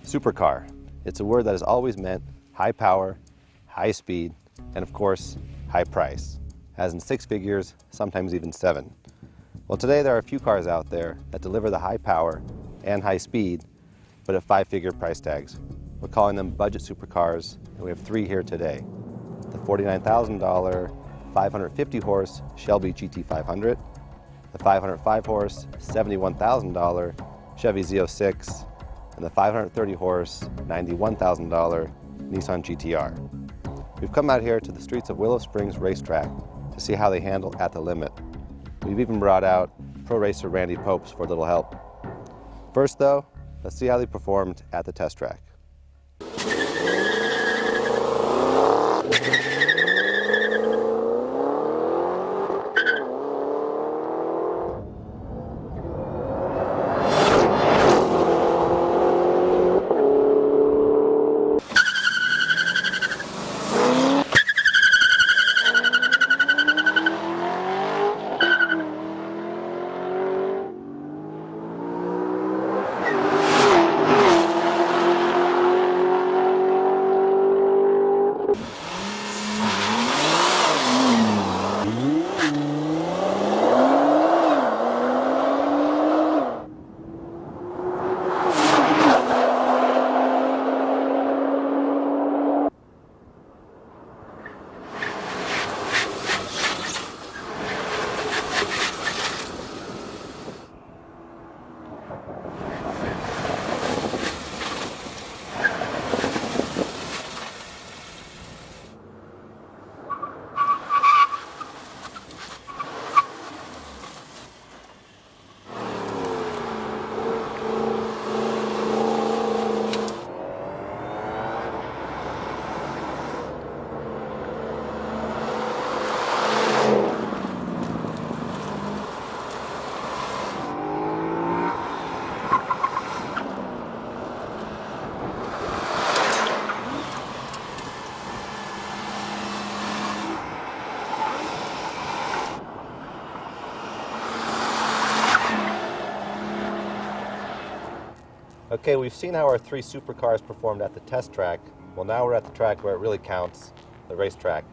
Supercar. It's a word that has always meant high power, high speed, and of course, high price, as in 6 figures, sometimes even 7. Well, today there are a few cars out there that deliver the high power and high speed, but at 5-figure price tags. We're calling them budget supercars, and we have 3 here today. The $49,000 550 horse Shelby GT500, the 505 horse $71,000 Chevy Z06, and the 530 horse $91,000 Nissan GTR. We've come out here to the streets of Willow Springs Racetrack to see how they handle at the limit. We've even brought out pro racer Randy Popes for a little help. First though, let's see how they performed at the test track. Okay, we've seen how our 3 supercars performed at the test track. Well, now we're at the track where it really counts, the racetrack.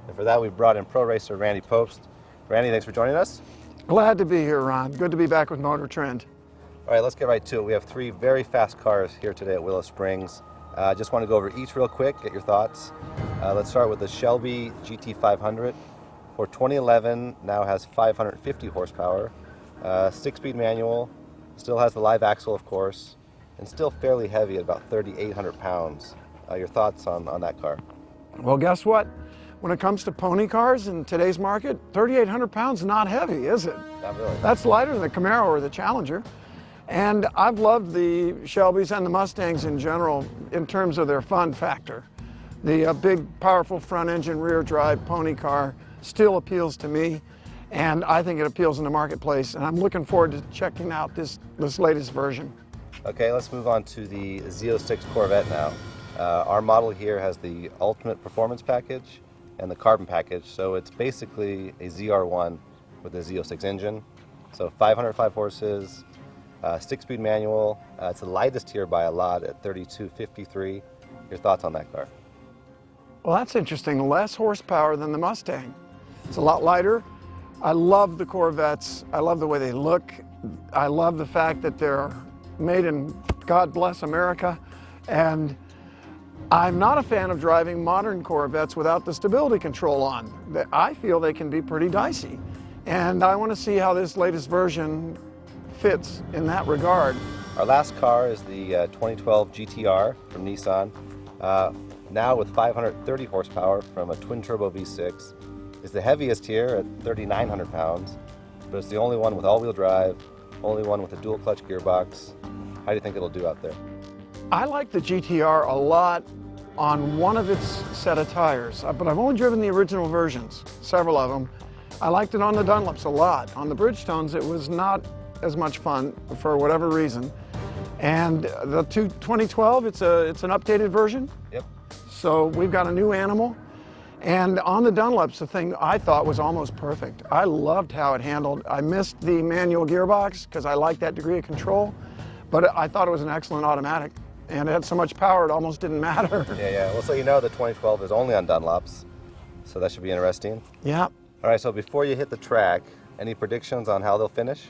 And for that, we've brought in pro racer Randy Popes. Randy, thanks for joining us. Glad to be here, Ron. Good to be back with Motor Trend. All right, let's get right to it. We have 3 very fast cars here today at Willow Springs. I just want to go over each real quick, get your thoughts. Let's start with the Shelby GT500. For 2011, now has 550 horsepower, 6-speed manual, still has the live axle, of course, and still fairly heavy at about 3,800 pounds. Your thoughts on that car? Well, guess what? When it comes to pony cars in today's market, 3,800 pounds is not heavy, is it? Not really. That's lighter than the Camaro or the Challenger. And I've loved the Shelbys and the Mustangs in general in terms of their fun factor. The big, powerful front engine, rear drive pony car still appeals to me, and I think it appeals in the marketplace, and I'm looking forward to checking out this latest version. Okay, let's move on to the Z06 Corvette now. Our model here has the Ultimate Performance Package and the Carbon Package, so it's basically a ZR1 with a Z06 engine. So 505 horses, 6-speed manual. It's the lightest here by a lot at 3,253. Your thoughts on that car? Well, that's interesting. Less horsepower than the Mustang. It's a lot lighter. I love the Corvettes. I love the way they look. I love the fact that they're made in God bless America, and I'm not a fan of driving modern Corvettes without the stability control on. I feel they can be pretty dicey, and I want to see how this latest version fits in that regard. Our last car is the 2012 GTR from Nissan, now with 530 horsepower from a twin-turbo V6. It's the heaviest here at 3,900 pounds, but it's the only one with all-wheel drive, only one with a dual-clutch gearbox. How do you think it'll do out there? I like the GTR a lot on one of its set of tires, but I've only driven the original versions, several of them. I liked it on the Dunlops a lot. On the Bridgestones, it was not as much fun for whatever reason. And the 2012, it's an updated version. Yep. So we've got a new animal. And on the Dunlops, the thing I thought was almost perfect. I loved how it handled. I missed the manual gearbox because I like that degree of control, but I thought it was an excellent automatic. and it had so much power it almost didn't matter. Yeah. Well, so you know the 2012 is only on Dunlops, so that should be interesting. Yeah. All right, so before you hit the track, any predictions on how they'll finish?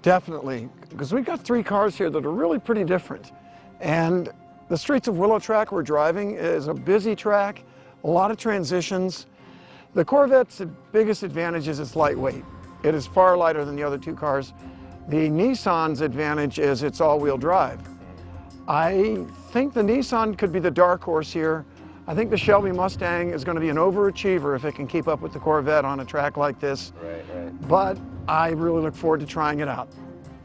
Definitely, because we've got 3 cars here that are really pretty different. And the streets of Willow track we're driving is a busy track, a lot of transitions. The Corvette's biggest advantage is it's lightweight. It is far lighter than the other 2 cars. The Nissan's advantage is it's all-wheel drive. I think the Nissan could be the dark horse here. I think the Shelby Mustang is going to be an overachiever if it can keep up with the Corvette on a track like this. Right. But I really look forward to trying it out.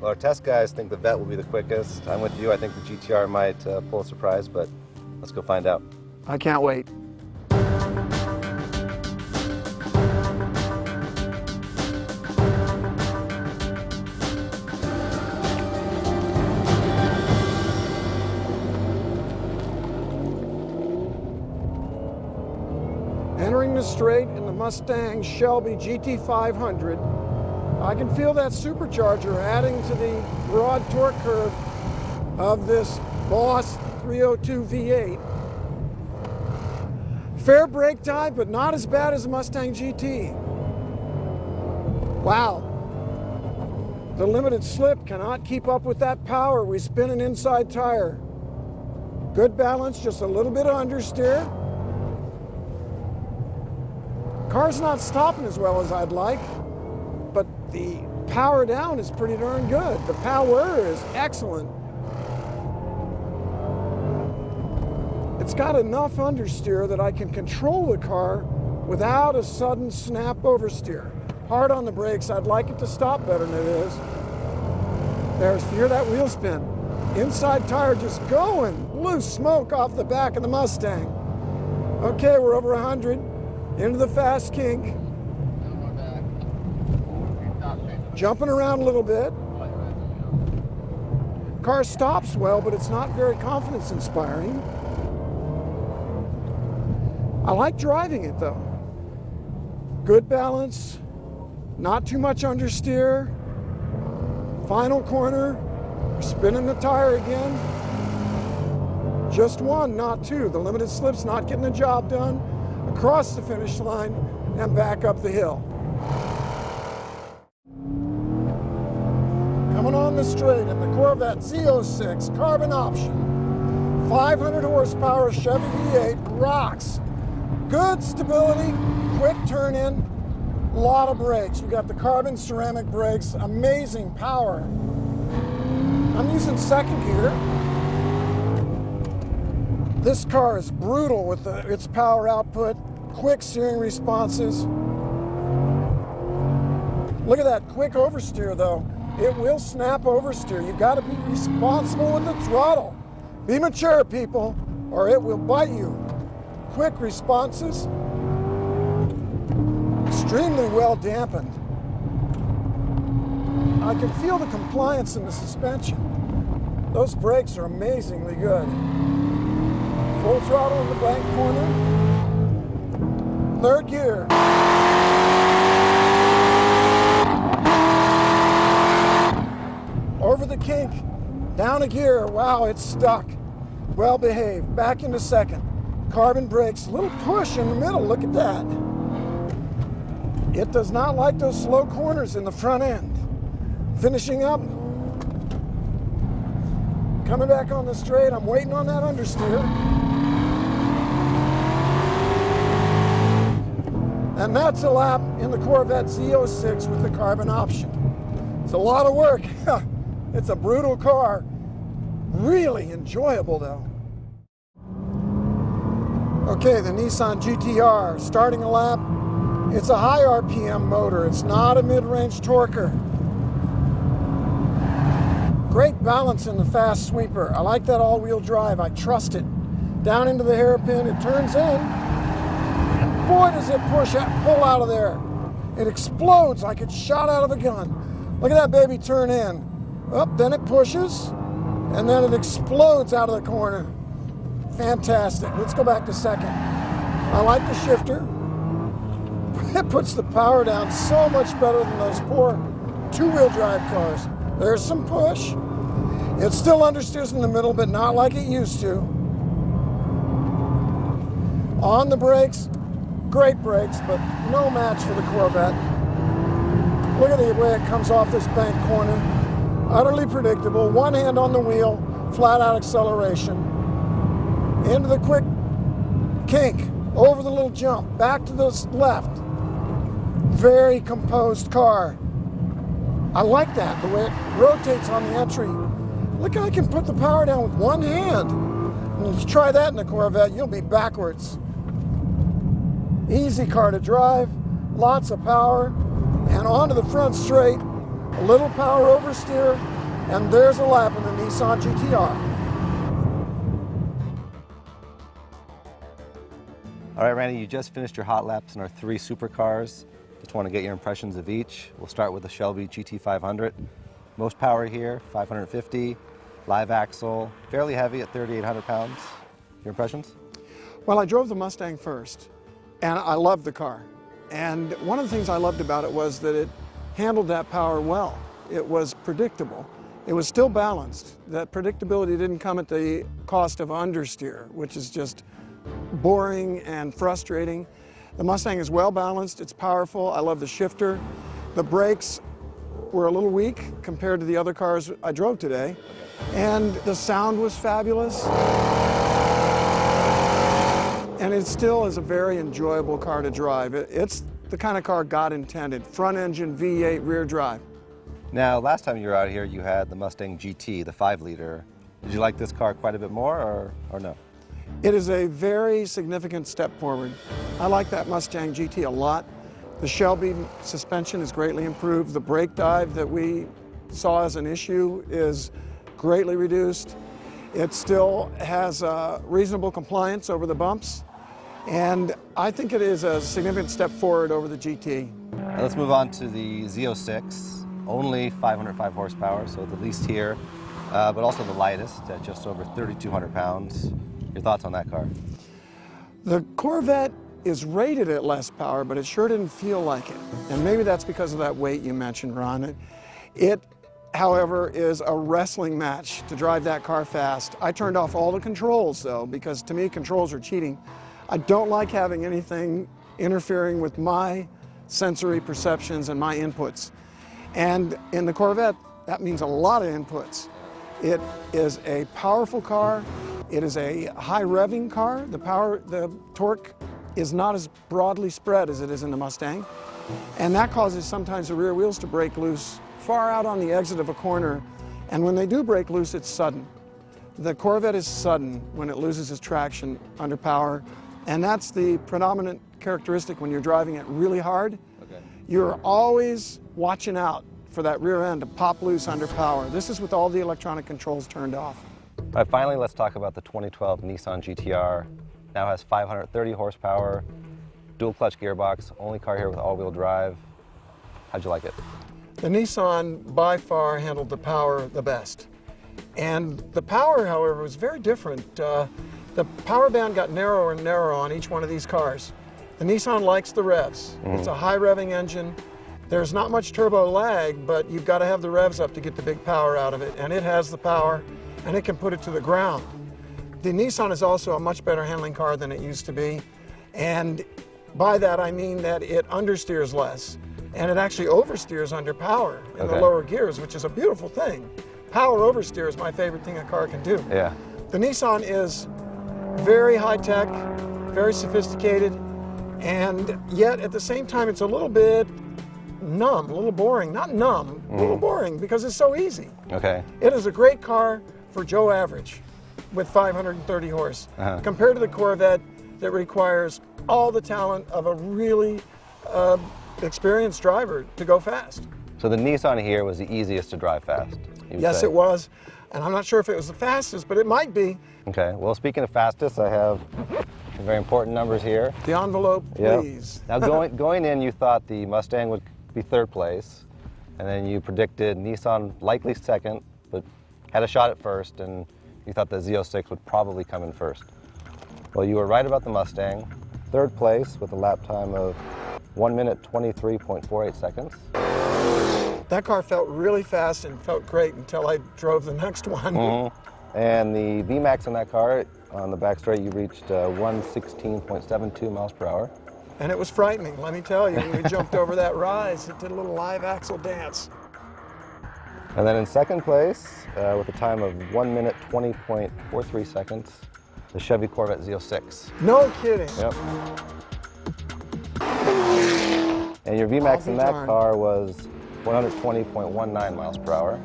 Well, our test guys think the Vette will be the quickest. I'm with you. I think the GTR might pull a surprise, but let's go find out. I can't wait. Entering the straight in the Mustang Shelby GT500, I can feel that supercharger adding to the broad torque curve of this Boss 302 V8. Fair brake time, but not as bad as the Mustang GT. Wow. The limited slip cannot keep up with that power. We spin an inside tire. Good balance, just a little bit of understeer. Car's not stopping as well as I'd like, but the power down is pretty darn good. The power is excellent. It's got enough understeer that I can control the car without a sudden snap oversteer. Hard on the brakes, I'd like it to stop better than it is. There's, hear that wheel spin. Inside tire just going, loose smoke off the back of the Mustang. Okay, we're over 100. Into the fast kink. Jumping around a little bit. Car stops well, but it's not very confidence inspiring. I like driving it though. Good balance, not too much understeer. Final corner, we're spinning the tire again. Just 1, not 2. The limited slip's not getting the job done. Across the finish line and back up the hill. Coming on the straight in the Corvette Z06 carbon option. 500 horsepower Chevy V8 rocks. Good stability, quick turn in, a lot of brakes. We got the carbon ceramic brakes, amazing power. I'm using 2nd gear. This car is brutal with its power output, quick steering responses. Look at that quick oversteer though. It will snap oversteer. You've got to be responsible with the throttle. Be mature, people, or it will bite you. Quick responses, extremely well dampened. I can feel the compliance in the suspension. Those brakes are amazingly good. Full throttle in the blank corner. 3rd gear. Over the kink, down a gear. Wow, it's stuck. Well behaved. Back into 2nd. Carbon brakes, a little push in the middle. Look at that. It does not like those slow corners in the front end. Finishing up. Coming back on the straight. I'm waiting on that understeer. And that's a lap in the Corvette Z06 with the carbon option. It's a lot of work. It's a brutal car. Really enjoyable though. Okay, the Nissan GTR, starting a lap. It's a high RPM motor. It's not a mid-range torquer. Great balance in the fast sweeper. I like that all-wheel drive. I trust it. Down into the hairpin, it turns in. Boy, does it pull out of there. It explodes like it's shot out of a gun. Look at that baby turn in. Up, then it pushes, and then it explodes out of the corner. Fantastic. Let's go back to 2nd. I like the shifter. It puts the power down so much better than those poor 2-wheel drive cars. There's some push. It still understeers in the middle, but not like it used to. On the brakes, great brakes, but no match for the Corvette. Look at the way it comes off this bank corner. Utterly predictable. One hand on the wheel, flat out acceleration. Into the quick kink, over the little jump, back to the left. Very composed car. I like that, the way it rotates on the entry. Look how I can put the power down with one hand. And you try that in a Corvette, you'll be backwards. Easy car to drive, lots of power, and onto the front straight, a little power oversteer, and there's a lap in the Nissan GTR. All right, Randy, you just finished your hot laps in our 3 supercars. Just want to get your impressions of each. We'll start with the Shelby GT500. Most power here, 550, live axle, fairly heavy at 3,800 pounds. Your impressions? Well, I drove the Mustang first, and I loved the car. And one of the things I loved about it was that it handled that power well. It was predictable. It was still balanced. That predictability didn't come at the cost of understeer, which is just boring and frustrating. The Mustang is well balanced, it's powerful. I love the shifter. The brakes were a little weak compared to the other cars I drove today. And the sound was fabulous. And it still is a very enjoyable car to drive. It's the kind of car God intended. Front engine, V8, rear drive. Now, last time you were out here, you had the Mustang GT, the 5-liter. Did you like this car quite a bit more or no? It is a very significant step forward. I like that Mustang GT a lot. The Shelby suspension is greatly improved. The brake dive that we saw as an issue is greatly reduced. It still has reasonable compliance over the bumps. And I think it is a significant step forward over the GT. Now let's move on to the Z06. Only 505 horsepower, so the least here, but also the lightest at just over 3,200 pounds. Your thoughts on that car? The Corvette is rated at less power, but it sure didn't feel like it. And maybe that's because of that weight you mentioned, Ron. It, however, is a wrestling match to drive that car fast. I turned off all the controls, though, because to me, controls are cheating. I don't like having anything interfering with my sensory perceptions and my inputs. And in the Corvette, that means a lot of inputs. It is a powerful car. It is a high revving car. The torque is not as broadly spread as it is in the Mustang. And that causes sometimes the rear wheels to break loose far out on the exit of a corner. And when they do break loose, it's sudden. The Corvette is sudden when it loses its traction under power. And that's the predominant characteristic when you're driving it really hard. Okay. You're always watching out for that rear end to pop loose under power. This is with all the electronic controls turned off. All right, finally, let's talk about the 2012 Nissan GTR. Now has 530 horsepower, dual clutch gearbox, only car here with all-wheel drive. How'd you like it? The Nissan by far handled the power the best. And the power, however, was very different. The power band got narrower and narrower on each one of these cars. The Nissan likes the revs. It's a high revving engine. There's not much turbo lag, but you've got to have the revs up to get the big power out of it. And it has the power, and it can put it to the ground. The Nissan is also a much better handling car than it used to be. And by that, I mean that it understeers less. And it actually oversteers under power in the lower gears, which is a beautiful thing. Power oversteer is my favorite thing a car can do. Yeah. The Nissan is very high-tech, very sophisticated, and yet at the same time it's a little bit numb, a little boring. Not numb, a little boring because it's so easy. Okay. It is a great car for Joe Average with 530 horse compared to the Corvette that requires all the talent of a really experienced driver to go fast. So the Nissan here was the easiest to drive fast? Yes, it was. And I'm not sure if it was the fastest, but it might be. Okay, well, speaking of fastest, I have some very important numbers here. The envelope, please. Now, going in, you thought the Mustang would be third place, and then you predicted Nissan likely second, but had a shot at first, and you thought the Z06 would probably come in first. Well, you were right about the Mustang. Third place with a lap time of 1 minute 23.48 seconds. That car felt really fast and felt great until I drove the next one. And the VMAX on that car, on the back straight, you reached 116.72 miles per hour. And it was frightening, let me tell you. When we jumped over that rise, it did a little live axle dance. And then in second place, with a time of 1 minute 20.43 seconds, the Chevy Corvette Z06. No kidding. Yep. And your VMAX in that car was 120.19 miles per hour.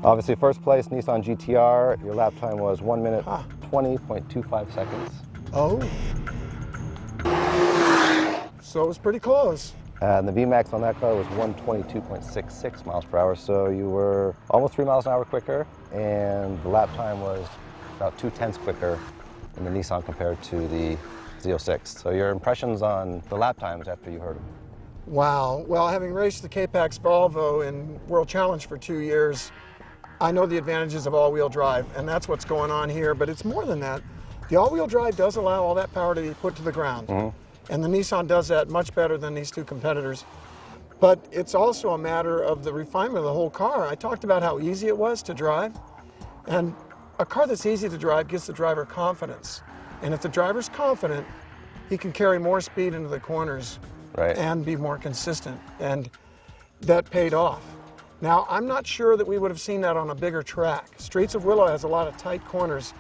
Obviously, first place, Nissan GTR, your lap time was 1 minute 20.25 seconds. Oh. So it was pretty close. And the VMAX on that car was 122.66 miles per hour, so you were almost 3 miles an hour quicker, and the lap time was about 0.2 quicker in the Nissan compared to the Z06. So your impressions on the lap times after you heard them? Wow. Well, having raced the K-Pax Volvo in World Challenge for 2 years, I know the advantages of all-wheel drive, and that's what's going on here, but it's more than that. The all-wheel drive does allow all that power to be put to the ground. And the Nissan does that much better than these two competitors. But it's also a matter of the refinement of the whole car. I talked about how easy it was to drive. And a car that's easy to drive gives the driver confidence. And if the driver's confident, he can carry more speed into the corners and be more consistent. And that paid off. Now, I'm not sure that we would have seen that on a bigger track. Streets of Willow has a lot of tight corners.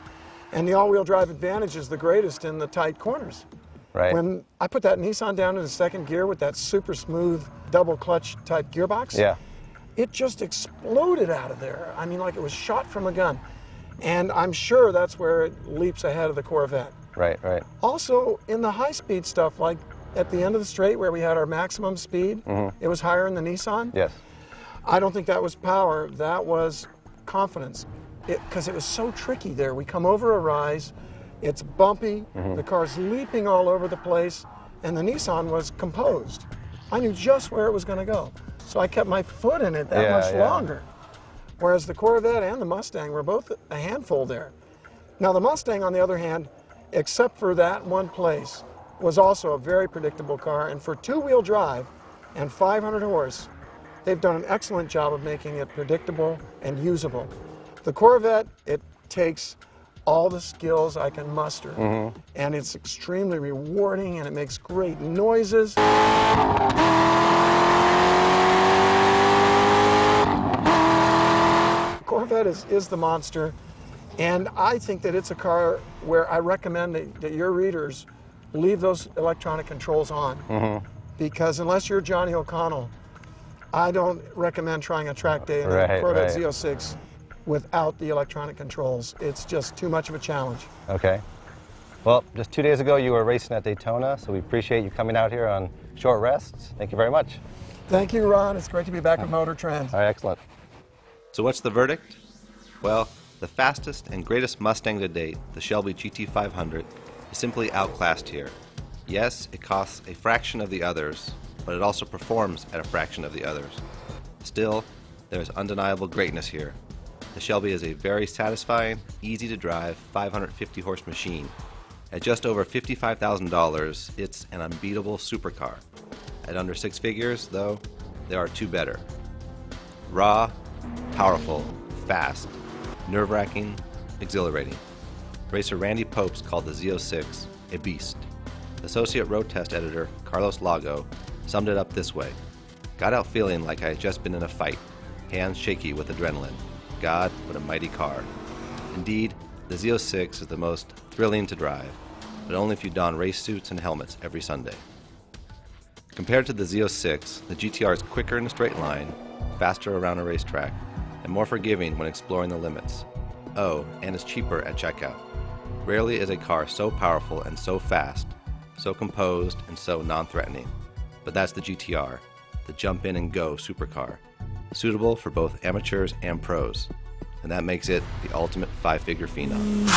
And the all-wheel drive advantage is the greatest in the tight corners. When I put that Nissan down into second gear with that super smooth double clutch type gearbox, it just exploded out of there. I mean, like it was shot from a gun. And I'm sure that's where it leaps ahead of the Corvette. Also, in the high-speed stuff, like at the end of the straight where we had our maximum speed, it was higher in the Nissan. I don't think that was power, that was confidence. Because it was so tricky there. We come over a rise, it's bumpy, the car's leaping all over the place, and the Nissan was composed. I knew just where it was going to go. So I kept my foot in it that much longer. Whereas the Corvette and the Mustang were both a handful there. Now the Mustang, on the other hand, except for that one place, was also a very predictable car. And for two-wheel drive and 500 horse, they've done an excellent job of making it predictable and usable. The Corvette, it takes all the skills I can muster. And it's extremely rewarding and it makes great noises. Corvette is the monster, and I think that it's a car where I recommend that your readers leave those electronic controls on. Because unless you're Johnny O'Connell, I don't recommend trying a track day in a Corvette Z06 without the electronic controls. It's just too much of a challenge. Okay. Well, just 2 days ago you were racing at Daytona, so we appreciate you coming out here on short rests. Thank you very much. Thank you, Ron. It's great to be back with Motor Trend. All right, excellent. So what's the verdict? Well, the fastest and greatest Mustang to date, the Shelby GT500, is simply outclassed here. Yes, it costs a fraction of the others, but it also performs at a fraction of the others. Still, there's undeniable greatness here. The Shelby is a very satisfying, easy to drive 550 horse machine. At just over $55,000, it's an unbeatable supercar. At under six figures, though, there are two better. Raw, powerful, fast, nerve-wracking, exhilarating. Racer Randy Popes called the Z06 a beast. Associate road test editor Carlos Lago summed it up this way: got out feeling like I had just been in a fight, hands shaky with adrenaline. God, what a mighty car. Indeed, the Z06 is the most thrilling to drive, but only if you don race suits and helmets every Sunday. Compared to the Z06, the GTR is quicker in a straight line, faster around a racetrack, and more forgiving when exploring the limits. Oh, and is cheaper at checkout. Rarely is a car so powerful and so fast, so composed and so non-threatening. But that's the GTR, the jump in and go supercar, suitable for both amateurs and pros, and that makes it the ultimate five-figure phenom.